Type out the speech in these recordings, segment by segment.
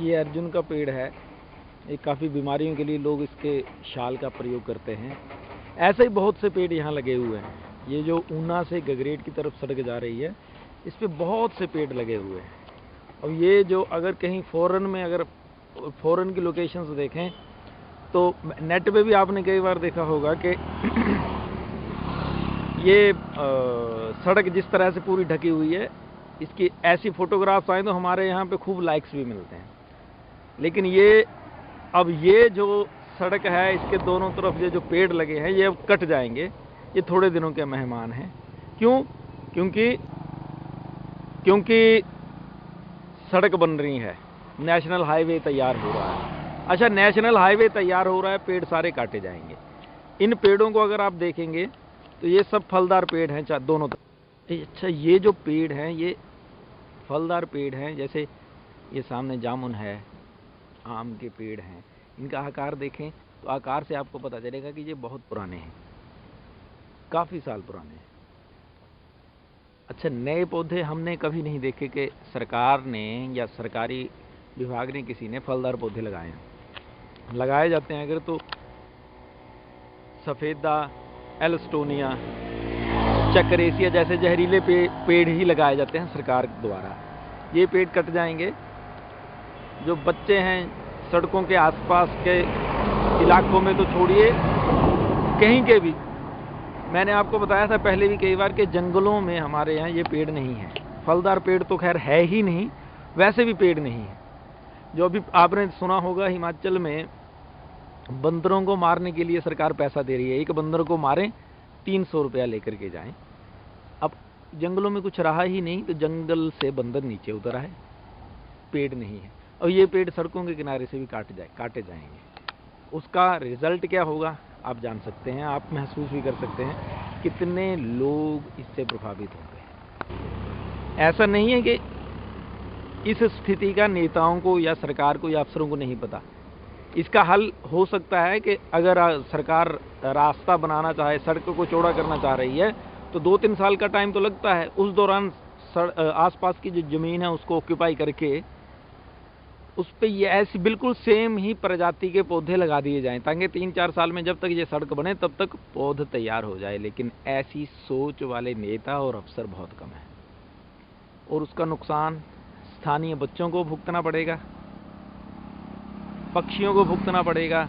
ये अर्जुन का पेड़ है। ये काफ़ी बीमारियों के लिए लोग इसके शाल का प्रयोग करते हैं। ऐसे ही बहुत से पेड़ यहाँ लगे हुए हैं। ये जो ऊना से गगरेट की तरफ सड़क जा रही है, इस पे बहुत से पेड़ लगे हुए हैं। और ये जो अगर कहीं फ़ॉरेन की लोकेशंस देखें तो नेट पे भी आपने कई बार देखा होगा कि ये सड़क जिस तरह से पूरी ढकी हुई है, इसकी ऐसी फोटोग्राफ्स आए तो हमारे यहाँ पे खूब लाइक्स भी मिलते हैं। लेकिन ये जो सड़क है, इसके दोनों तरफ ये जो पेड़ लगे हैं, ये अब कट जाएंगे। ये थोड़े दिनों के मेहमान हैं। क्यों? क्योंकि सड़क बन रही है, नेशनल हाईवे तैयार हो रहा है। अच्छा, नेशनल हाईवे तैयार हो रहा है, पेड़ सारे काटे जाएंगे। इन पेड़ों को अगर आप देखेंगे तो ये सब फलदार पेड़ हैं दोनों तरफ। अच्छा, ये जो पेड़ हैं ये फलदार पेड़ हैं। जैसे ये सामने जामुन है, आम के पेड़ हैं। इनका आकार देखें तो आकार से आपको पता चलेगा कि ये बहुत पुराने हैं, काफ़ी साल पुराने हैं। अच्छा, नए पौधे हमने कभी नहीं देखे कि सरकार ने या सरकारी विभाग ने किसी ने फलदार पौधे लगाए हैं। लगाए जाते हैं अगर तो सफ़ेदा, एल्स्टोनिया, चक्रेसिया जैसे जहरीले पेड़ ही लगाए जाते हैं सरकार द्वारा। ये पेड़ कट जाएंगे। जो बच्चे हैं सड़कों के आसपास के इलाकों में तो छोड़िए, कहीं के भी, मैंने आपको बताया था पहले भी कई बार कि जंगलों में हमारे यहाँ ये पेड़ नहीं है। फलदार पेड़ तो खैर है ही नहीं, वैसे भी पेड़ नहीं है। जो अभी आपने सुना होगा हिमाचल में बंदरों को मारने के लिए सरकार पैसा दे रही है। एक बंदर को मारें 300 रुपया लेकर के जाएं। अब जंगलों में कुछ रहा ही नहीं तो जंगल से बंदर नीचे उतर आए, पेड़ नहीं है। और ये पेड़ सड़कों के किनारे से भी काटे जाएंगे। उसका रिजल्ट क्या होगा आप जान सकते हैं, आप महसूस भी कर सकते हैं कितने लोग इससे प्रभावित होंगे। ऐसा नहीं है कि इस स्थिति का नेताओं को या सरकार को या अफसरों को नहीं पता। इसका हल हो सकता है कि अगर सरकार रास्ता बनाना चाहे, सड़क को चौड़ा करना चाह रही है तो 2-3 साल का टाइम तो लगता है। उस दौरान आसपास की जो ज़मीन है उसको ऑक्यूपाई करके उस पर ये ऐसी बिल्कुल सेम ही प्रजाति के पौधे लगा दिए जाएं, ताकि 3-4 साल में जब तक ये सड़क बने तब तक पौध तैयार हो जाए। लेकिन ऐसी सोच वाले नेता और अफसर बहुत कम है, और उसका नुकसान स्थानीय बच्चों को भुगतना पड़ेगा, पक्षियों को भुगतना पड़ेगा,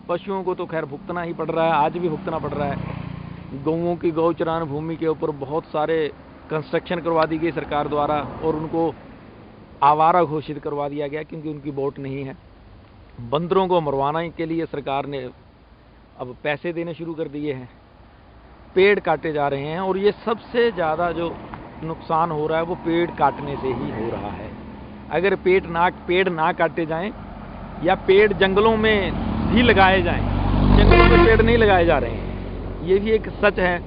पशुओं को तो खैर भुगतना ही पड़ रहा है, आज भी भुगतना पड़ रहा है। गौओं की गौचरान भूमि के ऊपर बहुत सारे कंस्ट्रक्शन करवा दी गई सरकार द्वारा और उनको आवारा घोषित करवा दिया गया क्योंकि उनकी वोट नहीं है। बंदरों को मरवाने के लिए सरकार ने अब पैसे देने शुरू कर दिए हैं। पेड़ काटे जा रहे हैं और ये सबसे ज़्यादा जो नुकसान हो रहा है वो पेड़ काटने से ही हो रहा है। अगर पेड़ ना काटे जाएं या पेड़ जंगलों में भी लगाए जाएं, जंगलों में पेड़ नहीं लगाए जा रहे हैं, ये भी एक सच है।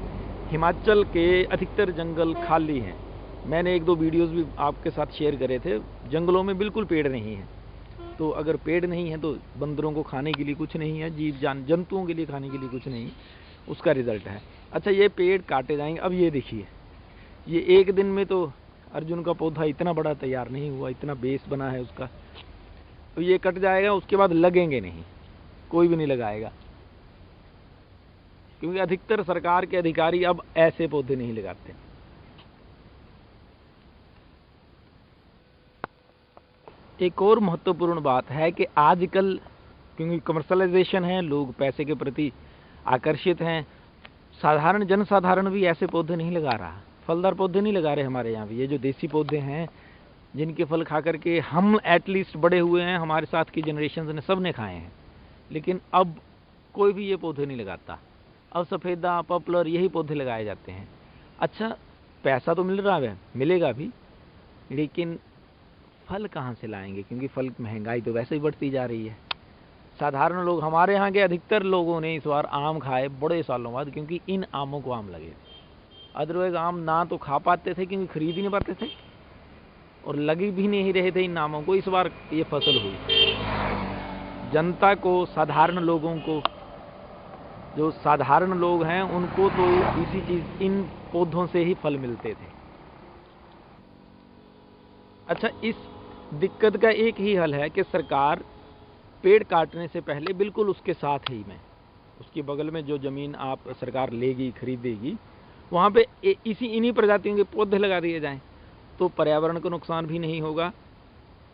हिमाचल के अधिकतर जंगल खाली हैं। मैंने 1-2 वीडियोस भी आपके साथ शेयर करे थे। जंगलों में बिल्कुल पेड़ नहीं है। तो अगर पेड़ नहीं है तो बंदरों को खाने के लिए कुछ नहीं है, जंतुओं के लिए खाने के लिए कुछ नहीं, उसका रिजल्ट है। अच्छा, ये पेड़ काटे जाएंगे। अब ये देखिए, ये एक दिन में तो अर्जुन का पौधा इतना बड़ा तैयार नहीं हुआ, इतना बेस बना है उसका, तो ये कट जाएगा। उसके बाद लगेंगे नहीं, कोई भी नहीं लगाएगा, क्योंकि अधिकतर सरकार के अधिकारी अब ऐसे पौधे नहीं लगाते। एक और महत्वपूर्ण बात है कि आजकल क्योंकि कमर्शलाइजेशन है, लोग पैसे के प्रति आकर्षित हैं, साधारण जनसाधारण भी ऐसे पौधे नहीं लगा रहा, फलदार पौधे नहीं लगा रहे हमारे यहाँ भी। ये जो देसी पौधे हैं जिनके फल खा करके हम एटलीस्ट बड़े हुए हैं, हमारे साथ की जनरेशन ने सब ने खाए हैं, लेकिन अब कोई भी ये पौधे नहीं लगाता। अब सफ़ेदा, पॉपुलर यही पौधे लगाए जाते हैं। अच्छा, पैसा तो मिल रहा है, मिलेगा भी, लेकिन फल कहाँ से लाएंगे? क्योंकि फल महंगाई तो वैसे ही बढ़ती जा रही है। साधारण लोग, हमारे यहाँ के अधिकतर लोगों ने इस बार आम खाए बड़े सालों बाद, क्योंकि इन आमों को आम लगे। अदरवाइज आम ना तो खा पाते थे क्योंकि खरीद ही नहीं पाते थे, और लगी भी नहीं रहे थे इन आमों को। इस बार ये फसल हुई। जनता को, साधारण लोगों को, जो साधारण लोग हैं उनको तो इसी चीज़, इन पौधों से ही फल मिलते थे। अच्छा, इस दिक्कत का एक ही हल है कि सरकार पेड़ काटने से पहले बिल्कुल उसके साथ ही में, उसके बगल में जो ज़मीन आप सरकार लेगी, खरीदेगी, वहाँ पे इन्हीं प्रजातियों के पौधे लगा दिए जाएं, तो पर्यावरण को नुकसान भी नहीं होगा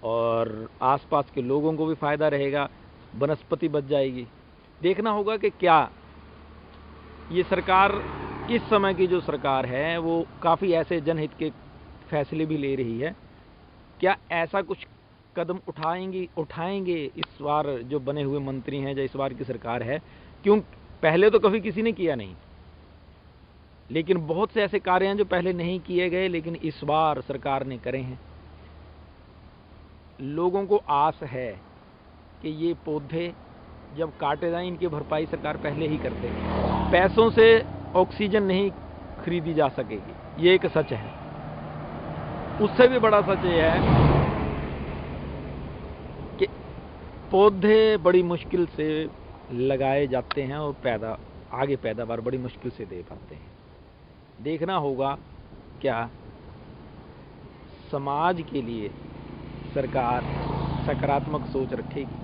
और आसपास के लोगों को भी फ़ायदा रहेगा, वनस्पति बच जाएगी। देखना होगा कि क्या ये सरकार, इस समय की जो सरकार है वो काफ़ी ऐसे जनहित के फैसले भी ले रही है, क्या ऐसा कुछ कदम उठाएंगे इस बार जो बने हुए मंत्री हैं, जो इस बार की सरकार है। क्यों पहले तो कभी किसी ने किया नहीं, लेकिन बहुत से ऐसे कार्य हैं जो पहले नहीं किए गए लेकिन इस बार सरकार ने करे हैं। लोगों को आस है कि ये पौधे जब काटे जाएं, इनकी भरपाई सरकार पहले ही कर देगी। पैसों से ऑक्सीजन नहीं खरीदी जा सकेगी, ये एक सच है। उससे भी बड़ा सच ये है कि पौधे बड़ी मुश्किल से लगाए जाते हैं और आगे पैदावार बड़ी मुश्किल से दे पाते हैं। देखना होगा क्या समाज के लिए सरकार सकारात्मक सोच रखेगी।